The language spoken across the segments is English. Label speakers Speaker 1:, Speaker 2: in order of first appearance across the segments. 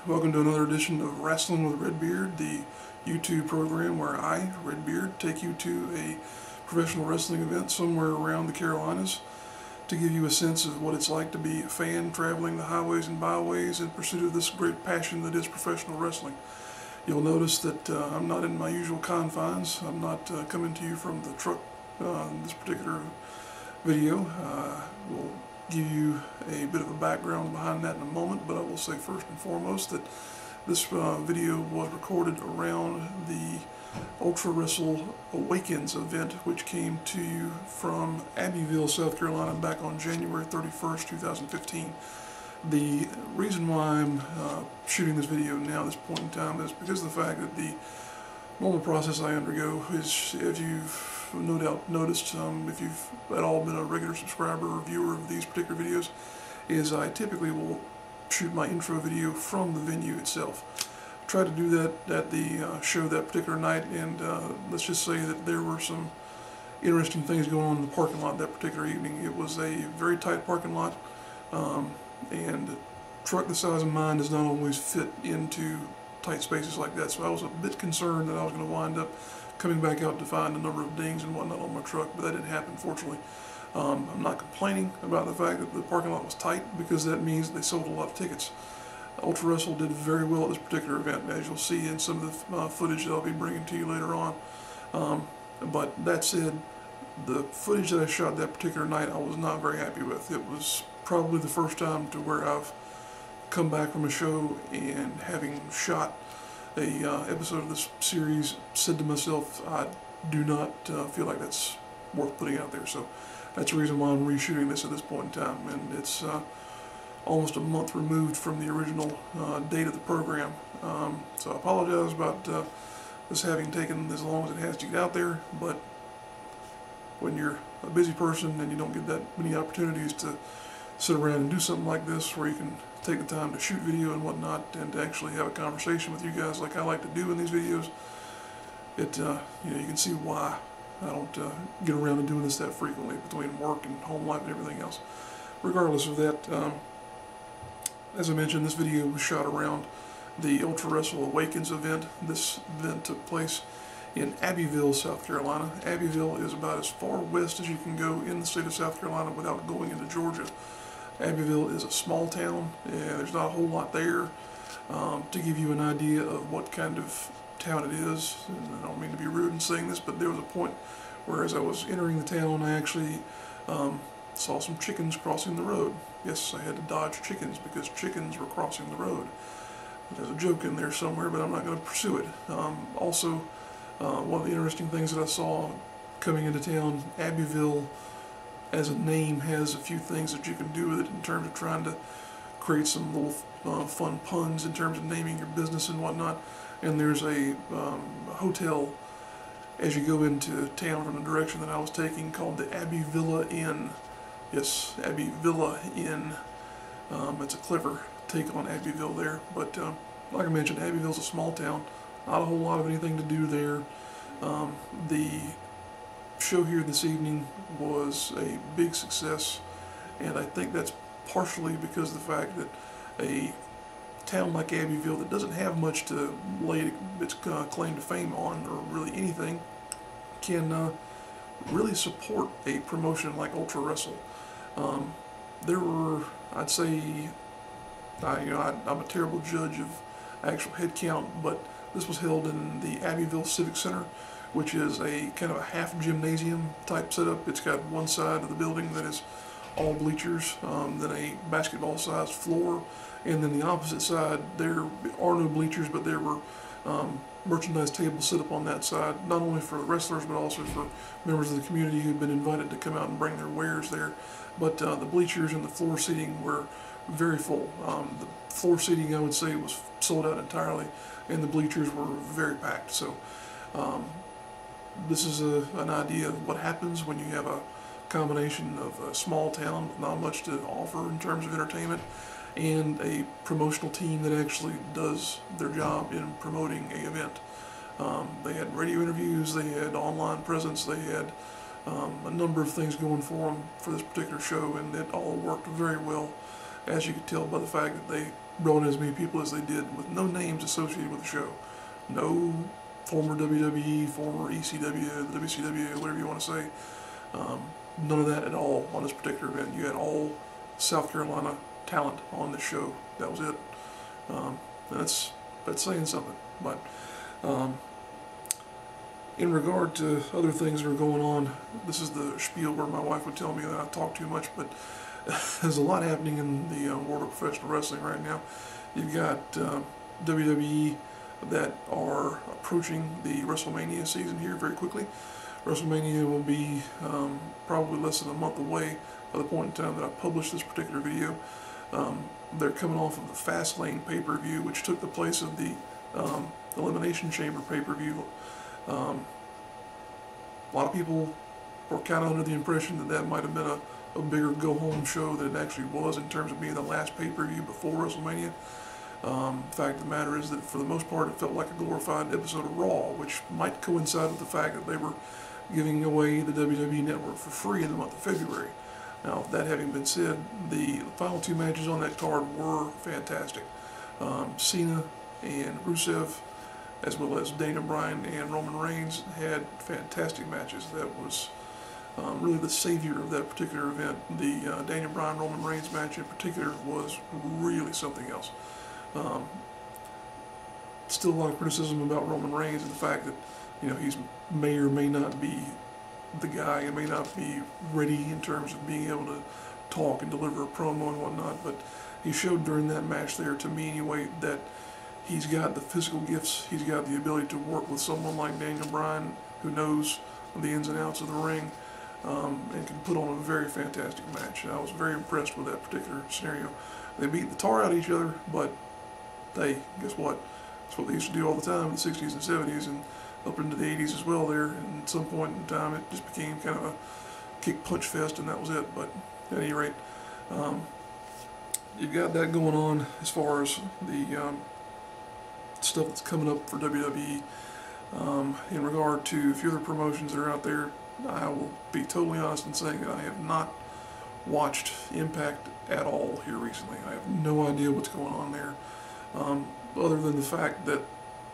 Speaker 1: Welcome to another edition of Rasslin with Redbeard, the YouTube program where I, Redbeard, take you to a professional wrestling event somewhere around the Carolinas to give you a sense of what it's like to be a fan traveling the highways and byways in pursuit of this great passion that is professional wrestling. You'll notice that I'm not in my usual confines. I'm not coming to you from the truck in this particular video. We'll give you a bit of a background behind that in a moment, but I will say first and foremost that this video was recorded around the Ultra Wrestle Awakens event, which came to you from Abbeville, South Carolina back on January 31st, 2015. The reason why I'm shooting this video now at this point in time is because of the fact that the normal process I undergo is, if you've no doubt noticed, if you've at all been a regular subscriber or viewer of these particular videos, is I typically will shoot my intro video from the venue itself. Try to do that at the show that particular night, and let's just say that there were some interesting things going on in the parking lot that particular evening. It was a very tight parking lot, and a truck the size of mine does not always fit into tight spaces like that, so I was a bit concerned that I was going to wind up coming back out to find a number of dings and whatnot on my truck, but that didn't happen, fortunately. I'm not complaining about the fact that the parking lot was tight, because that means they sold a lot of tickets. Ultra Wrestle did very well at this particular event, as you'll see in some of the footage that I'll be bringing to you later on. But that said, the footage that I shot that particular night I was not very happy with. It was probably the first time to where I've come back from a show and, having shot a episode of this series, said to myself, I do not feel like that's worth putting out there. So that's the reason why I'm reshooting this at this point in time, and it's almost a month removed from the original date of the program. So I apologize about this having taken as long as it has to get out there, but when you're a busy person and you don't get that many opportunities to sit around and do something like this, where you can take the time to shoot video and whatnot, and to actually have a conversation with you guys like I like to do in these videos, it you can see why I don't get around to doing this that frequently between work and home life and everything else. Regardless of that, as I mentioned, this video was shot around the Ultra Wrestle Awakens event. This event took place in Abbeville, South Carolina. Abbeville is about as far west as you can go in the state of South Carolina without going into Georgia. Abbeville is a small town, and there's not a whole lot there. To give you an idea of what kind of town it is, and I don't mean to be rude in saying this, but there was a point where, as I was entering the town, I actually saw some chickens crossing the road. Yes, I had to dodge chickens because chickens were crossing the road. There's a joke in there somewhere, but I'm not going to pursue it. Also, one of the interesting things that I saw coming into town, Abbeville as a name has a few things that you can do with it in terms of trying to create some little fun puns in terms of naming your business and whatnot. And there's a hotel as you go into town from the direction that I was taking called the Abbeville Inn. Yes, Abbeville Inn. It's a clever take on Abbeville there, but like I mentioned, Abbeville's a small town, not a whole lot of anything to do there. The show here this evening was a big success, and I think that's partially because of the fact that a town like Abbeville that doesn't have much to lay its claim to fame on, or really anything, can really support a promotion like Ultra Wrestle. There were, I'd say, I'm a terrible judge of actual head count, but this was held in the Abbeville Civic Center, which is a kind of a half gymnasium type setup. It's got one side of the building that is all bleachers, then a basketball sized floor, and then the opposite side there are no bleachers, but there were merchandise tables set up on that side, not only for the wrestlers but also for members of the community who'd been invited to come out and bring their wares there. But the bleachers and the floor seating were very full. The floor seating, I would say, was sold out entirely, and the bleachers were very packed. So this is an idea of what happens when you have a combination of a small town with not much to offer in terms of entertainment, and a promotional team that actually does their job in promoting an event. They had radio interviews, they had online presence, they had a number of things going for them for this particular show, and it all worked very well as you could tell by the fact that they brought in as many people as they did with no names associated with the show. No former WWE, former ECW, WCW, whatever you want to say. None of that at all on this particular event. You had all South Carolina talent on this show. That was it. That's saying something. But in regard to other things that are going on, this is the spiel where my wife would tell me that I talk too much, but there's a lot happening in the world of professional wrestling right now. You've got WWE that are approaching the WrestleMania season here very quickly. WrestleMania will be probably less than a month away by the point in time that I publish this particular video. They're coming off of the Fastlane pay-per-view, which took the place of the Elimination Chamber pay-per-view. A lot of people were kind of under the impression that that might have been a bigger go-home show than it actually was in terms of being the last pay-per-view before WrestleMania. The fact of the matter is that for the most part it felt like a glorified episode of Raw, which might coincide with the fact that they were giving away the WWE Network for free in the month of February. Now, that having been said, the final two matches on that card were fantastic. Cena and Rusev, as well as Daniel Bryan and Roman Reigns, had fantastic matches. That was really the savior of that particular event. The Daniel Bryan-Roman Reigns match in particular was really something else. Still a lot of criticism about Roman Reigns and the fact that, you know, he's may or may not be the guy and may not be ready in terms of being able to talk and deliver a promo and whatnot, but he showed during that match there, to me anyway, that he's got the physical gifts, he's got the ability to work with someone like Daniel Bryan, who knows the ins and outs of the ring, and can put on a very fantastic match. I was very impressed with that particular scenario. They beat the tar out of each other, but hey, guess what? That's what they used to do all the time in the 60s and 70s and up into the 80s as well there. And at some point in time, it just became kind of a kick-punch fest, and that was it. But at any rate, you've got that going on as far as the stuff that's coming up for WWE. In regard to a few other promotions that are out there, I will be totally honest in saying that I have not watched Impact at all here recently. I have no idea what's going on there, other than the fact that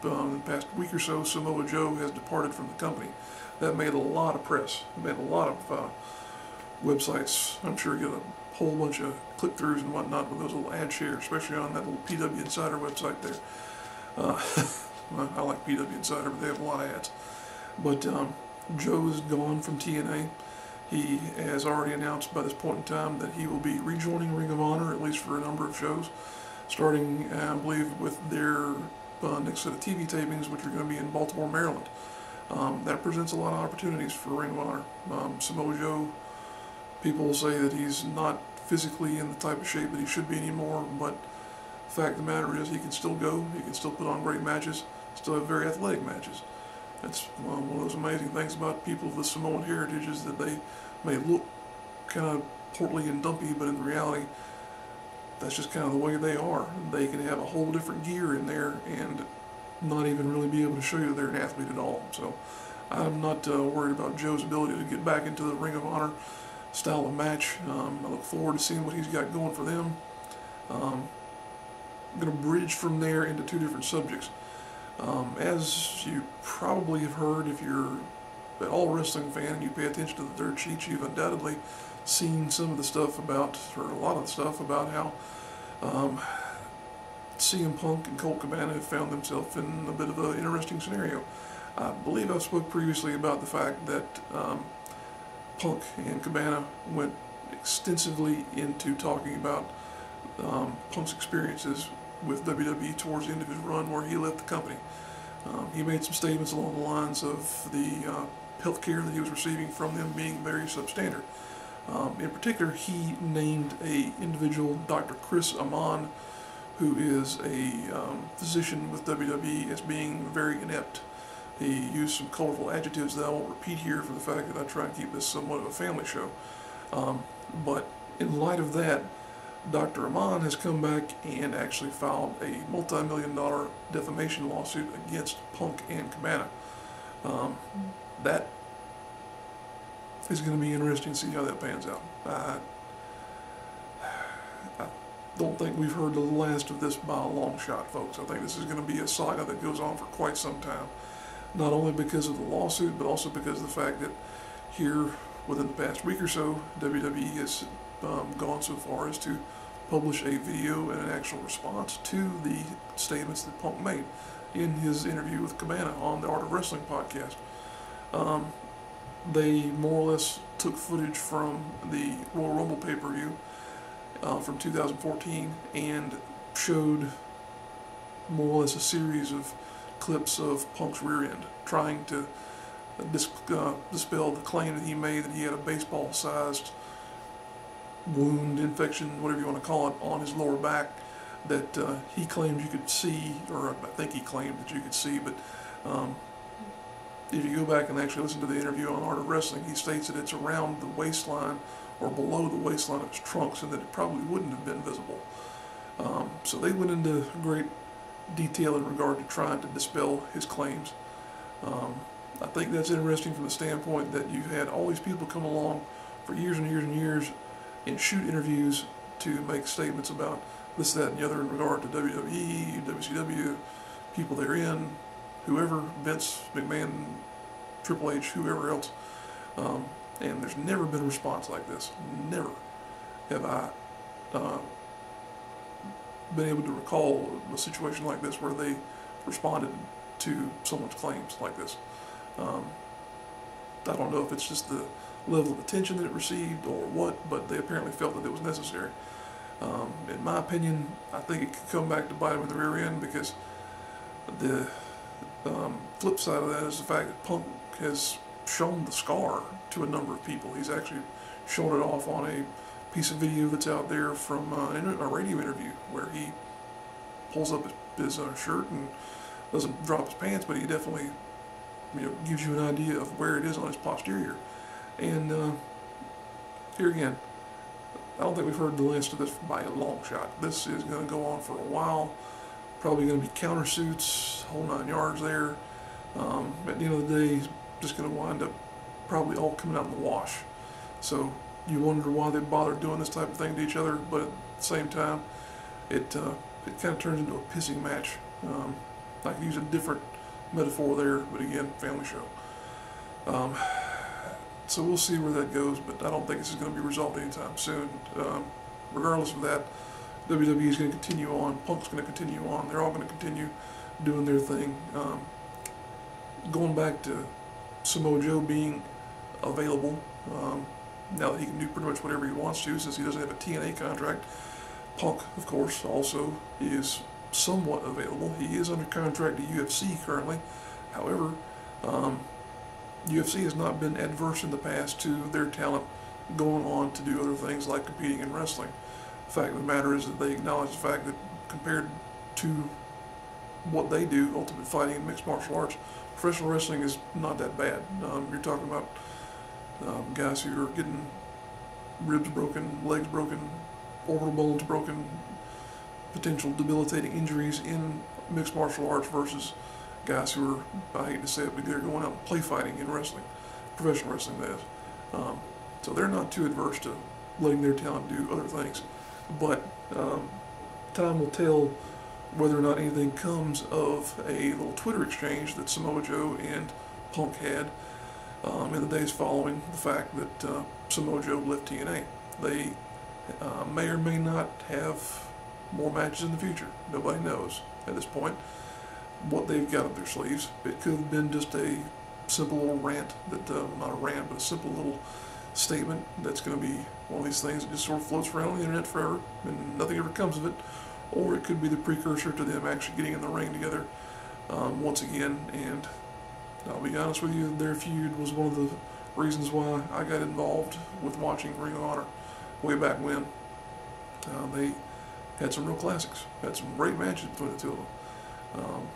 Speaker 1: in the past week or so, Samoa Joe has departed from the company. That made a lot of press. It made a lot of websites, I'm sure, get a whole bunch of click-throughs and whatnot with those little ad shares, especially on that little PW Insider website there. I like PW Insider, but they have a lot of ads. But Joe is gone from TNA. He has already announced by this point in time that he will be rejoining Ring of Honor, at least for a number of shows, starting, I believe, with their next set of TV tapings, which are going to be in Baltimore, Maryland. That presents a lot of opportunities for Ring of Honor. Samoa Joe, people say that he's not physically in the type of shape that he should be anymore, but the fact of the matter is he can still go, he can still put on great matches, still have very athletic matches. That's one of those amazing things about people with Samoan heritage, is that they may look kind of portly and dumpy, but in reality, that's just kind of the way they are. They can have a whole different gear in there and not even really be able to show you they're an athlete at all. So I'm not worried about Joe's ability to get back into the Ring of Honor style of match. I look forward to seeing what he's got going for them. I'm going to bridge from there into two different subjects. As you probably have heard, if you're at all a wrestling fan and you pay attention to the dirt sheets, you've undoubtedly seen some of the stuff about, or a lot of the stuff about how CM Punk and Colt Cabana have found themselves in a bit of an interesting scenario. I believe I've spoke previously about the fact that Punk and Cabana went extensively into talking about Punk's experiences with WWE towards the end of his run where he left the company. He made some statements along the lines of the health care that he was receiving from them being very substandard. In particular, he named a individual, Dr. Chris Amon, who is a physician with WWE, as being very inept. He used some colorful adjectives that I won't repeat here for the fact that I try and keep this somewhat of a family show. But in light of that, Dr. Amon has come back and actually filed a multi-million-dollar defamation lawsuit against Punk and Cabana. That is going to be interesting to see how that pans out. don't think we've heard the last of this by a long shot, folks. I think this is going to be a saga that goes on for quite some time. Not only because of the lawsuit, but also because of the fact that here, within the past week or so, WWE has gone so far as to publish a video and an actual response to the statements that Punk made in his interview with Cabana on the Art of Wrestling podcast. They more or less took footage from the Royal Rumble pay-per-view from 2014 and showed more or less a series of clips of Punk's rear end, trying to dispel the claim that he made that he had a baseball-sized wound, infection, whatever you want to call it, on his lower back that he claimed you could see, or I think he claimed that you could see, but if you go back and actually listen to the interview on Art of Wrestling, he states that it's around the waistline or below the waistline of his trunks and that it probably wouldn't have been visible. So they went into great detail in regard to trying to dispel his claims. I think that's interesting from the standpoint that you've had all these people come along for years and years and years and shoot interviews to make statements about this, that, and the other in regard to WWE, WCW, people they're in, whoever, Vince McMahon, Triple H, whoever else. And there's never been a response like this. Never have I been able to recall a situation like this where they responded to someone's claims like this. I don't know if it's just the level of attention that it received or what, but they apparently felt that it was necessary. In my opinion, I think it could come back to bite him in the rear end, because the flip side of that is the fact that Punk has shown the scar to a number of people. He's actually shown it off on a piece of video that's out there from a radio interview where he pulls up his shirt and doesn't drop his pants, but he definitely gives you an idea of where it is on his posterior. And here again, I don't think we've heard the last of this by a long shot. This is going to go on for a while. Probably going to be countersuits, whole 9 yards there. At the end of the day, he's just going to wind up probably all coming out in the wash. So you wonder why they bother doing this type of thing to each other, but at the same time, it kind of turns into a pissing match. I could use a different metaphor there, but again, family show. So we'll see where that goes, but I don't think this is going to be resolved anytime soon. Regardless of that, WWE is going to continue on, Punk's going to continue on, they're all going to continue doing their thing. Going back to Samoa Joe being available, now that he can do pretty much whatever he wants to since he doesn't have a TNA contract, Punk, of course, also is somewhat available. He is under contract to UFC currently. However, UFC has not been adverse in the past to their talent going on to do other things like competing in wrestling. The fact of the matter is that they acknowledge the fact that compared to what they do, Ultimate Fighting and mixed martial arts, professional wrestling is not that bad. You're talking about guys who are getting ribs broken, legs broken, orbital bones broken, potential debilitating injuries in mixed martial arts versus guys who are, I hate to say it, but they're going out and play fighting in wrestling, professional wrestling that is. So they're not too adverse to letting their talent do other things. But time will tell whether or not anything comes of a little Twitter exchange that Samoa Joe and Punk had in the days following the fact that Samoa Joe left TNA. They may or may not have more matches in the future. Nobody knows at this point what they've got up their sleeves. It could have been just a simple little rant, that not a rant, but a simple little statement that's going to be one of these things that just sort of floats around on the internet forever and nothing ever comes of it. Or it could be the precursor to them actually getting in the ring together once again. And I'll be honest with you, their feud was one of the reasons why I got involved with watching Ring of Honor way back when. They had some real classics, had some great matches between the two of them.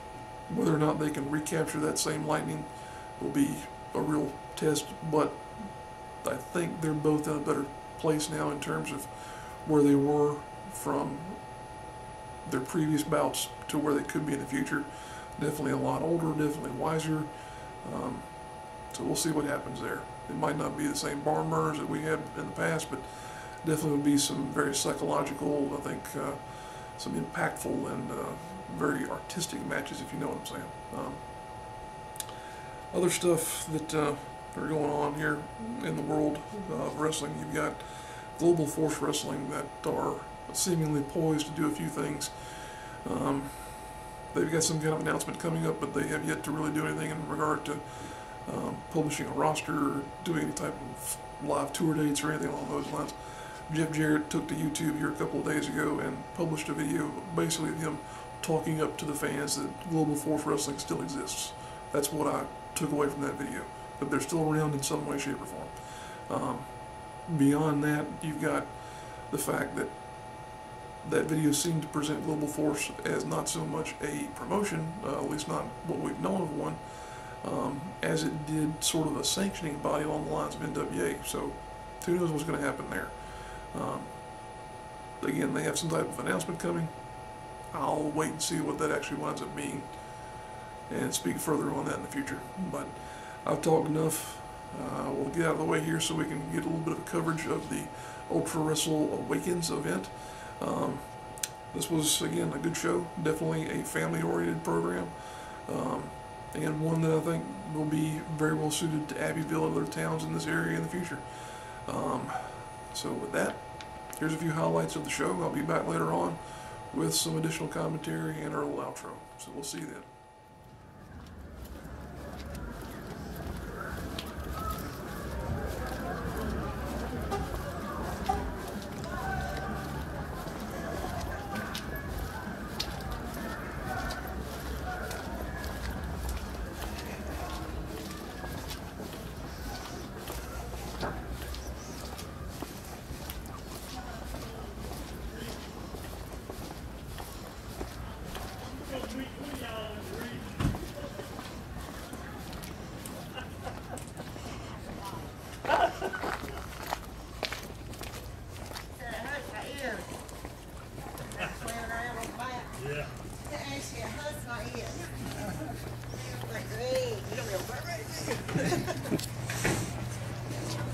Speaker 1: Whether or not they can recapture that same lightning will be a real test, but I think they're both in a better place now in terms of where they were from their previous bouts to where they could be in the future. Definitely a lot older, definitely wiser. So we'll see what happens there. It might not be the same barn burners that we had in the past, but definitely would be some very psychological, I think, some impactful and very artistic matches, if you know what I'm saying. Other stuff that are going on here in the world of wrestling, you've got Global Force Wrestling that are seemingly poised to do a few things. They've got some kind of announcement coming up, but they have yet to really do anything in regard to publishing a roster or doing any type of live tour dates or anything along those lines. Jeff Jarrett took to YouTube here a couple of days ago and published a video basically of him talking up to the fans that Global Force Wrestling still exists. That's what I took away from that video, that they're still around in some way, shape, or form. Beyond that, you've got the fact that that video seemed to present Global Force as not so much a promotion, at least not what we've known of one, as it did sort of a sanctioning body along the lines of NWA. So who knows what's going to happen there. Again, they have some type of announcement coming. I'll wait and see what that actually winds up being and speak further on that in the future. But I've talked enough. We'll get out of the way here so we can get a little bit of a coverage of the Ultra Wrestle Awakens event. This was, again, a good show. Definitely a family-oriented program. And one that I think will be very well suited to Abbeville and other towns in this area in the future. So with that, here's a few highlights of the show. I'll be back later on with some additional commentary and our little outro. So we'll see you then.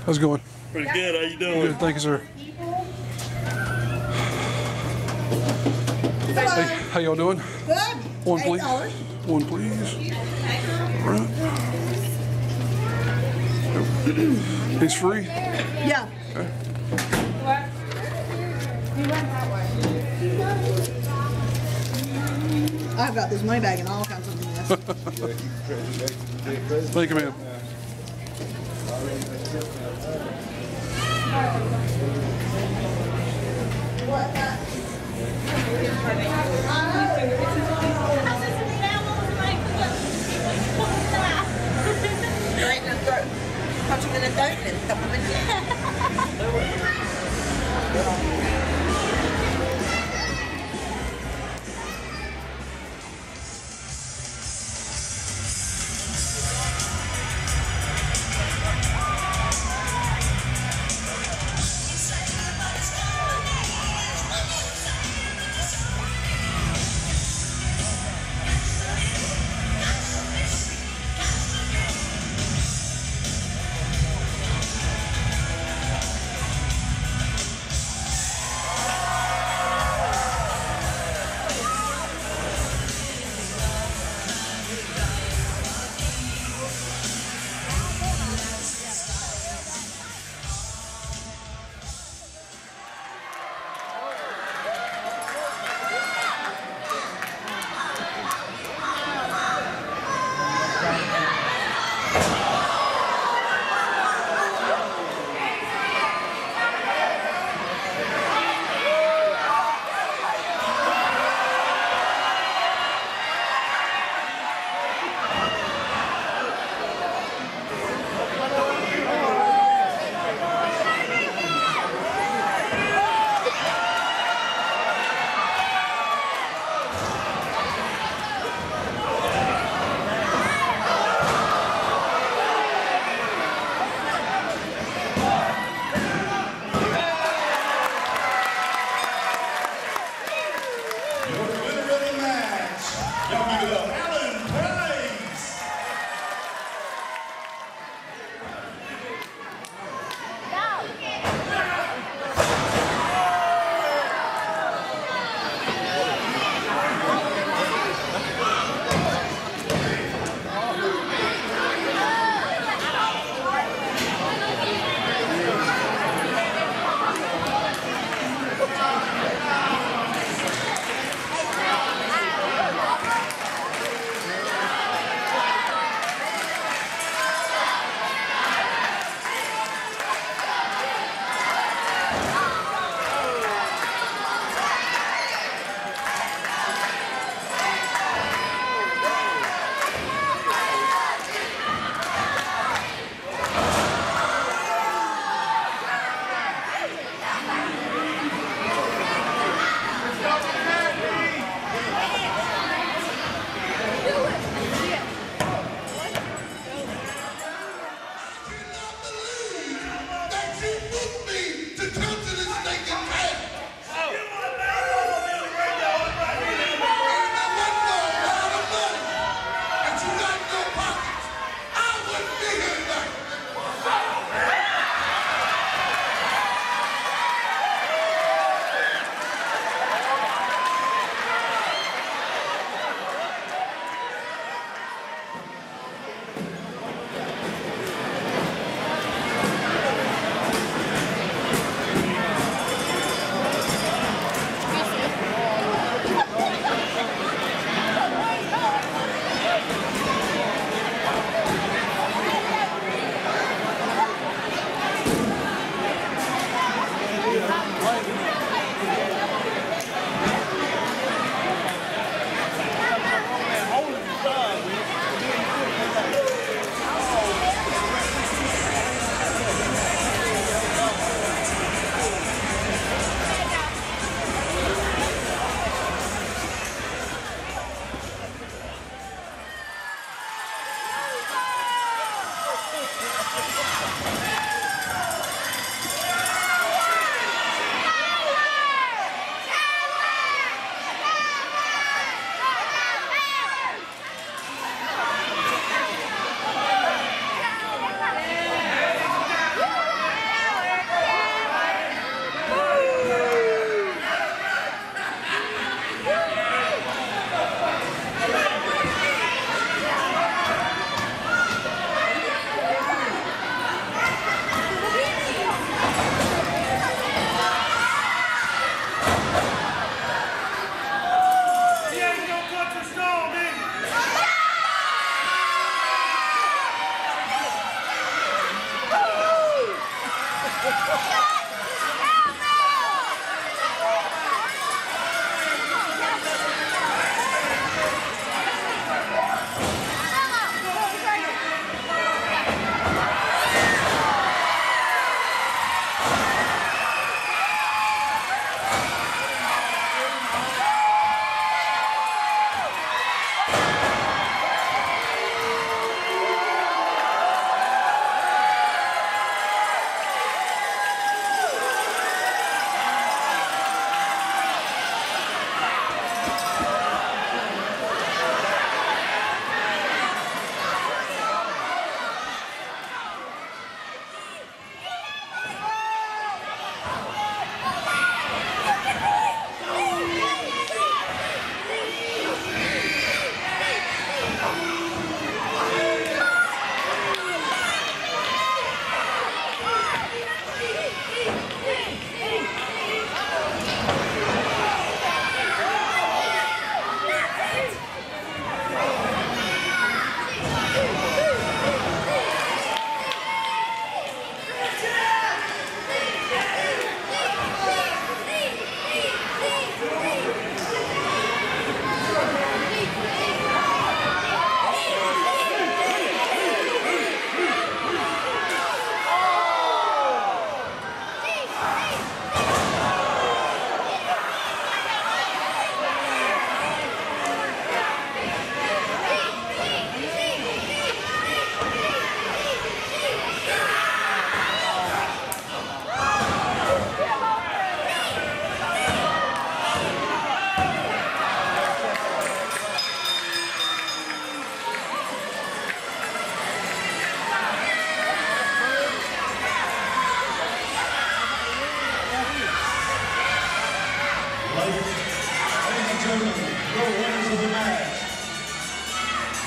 Speaker 1: How's it going?
Speaker 2: Pretty good. How you doing?
Speaker 1: Good, thank you, sir. Hey, how y'all doing?
Speaker 3: Good.
Speaker 1: One, please.
Speaker 3: $8.
Speaker 1: One, please. All right. He's free?
Speaker 3: Yeah.
Speaker 1: Okay.
Speaker 3: I've got this money bag and all kinds of mess.
Speaker 1: Thank you, ma'am.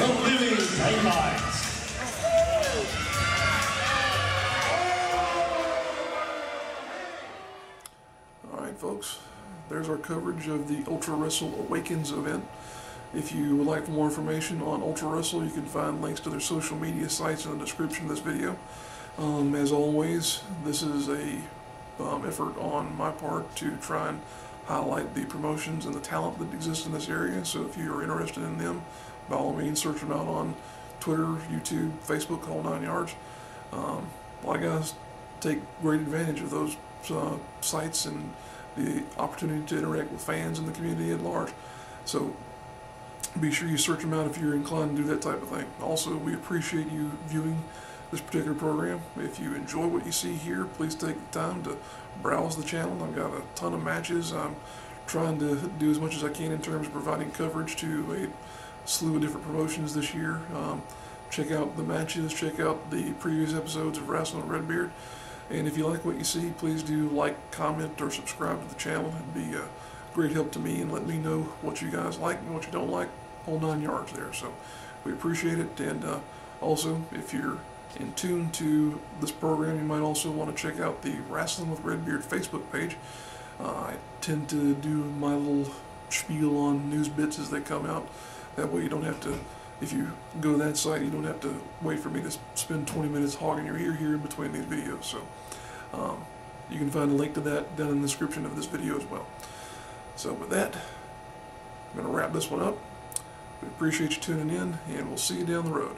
Speaker 2: the Living Daylights.
Speaker 1: Alright folks, there's our coverage of the Ultra Wrestle Awakens event. If you would like more information on Ultra Wrestle, you can find links to their social media sites in the description of this video. As always, this is a effort on my part to try and highlight the promotions and the talent that exists in this area. So if you are interested in them, by all means search them out on Twitter, YouTube, Facebook, whole 9 yards. A lot of guys take great advantage of those sites and the opportunity to interact with fans in the community at large. So be sure you search them out if you're inclined to do that type of thing. Also, we appreciate you viewing this particular program. If you enjoy what you see here, please take the time to browse the channel. I've got a ton of matches. I'm trying to do as much as I can in terms of providing coverage to a slew of different promotions this year. Check out the matches, check out the previous episodes of Rasslin and Redbeard. And if you like what you see, please do like, comment, or subscribe to the channel. It'd be a great help to me and let me know what you guys like and what you don't like. Whole 9 yards there. So we appreciate it. And also, if you're in tune to this program, you might also want to check out the Rasslin with Redbeard Facebook page. I tend to do my little spiel on news bits as they come out. That way you don't have to, if you go to that site, you don't have to wait for me to spend 20 minutes hogging your ear here in between these videos. So you can find a link to that down in the description of this video as well. So with that, I'm going to wrap this one up. We appreciate you tuning in, and we'll see you down the road.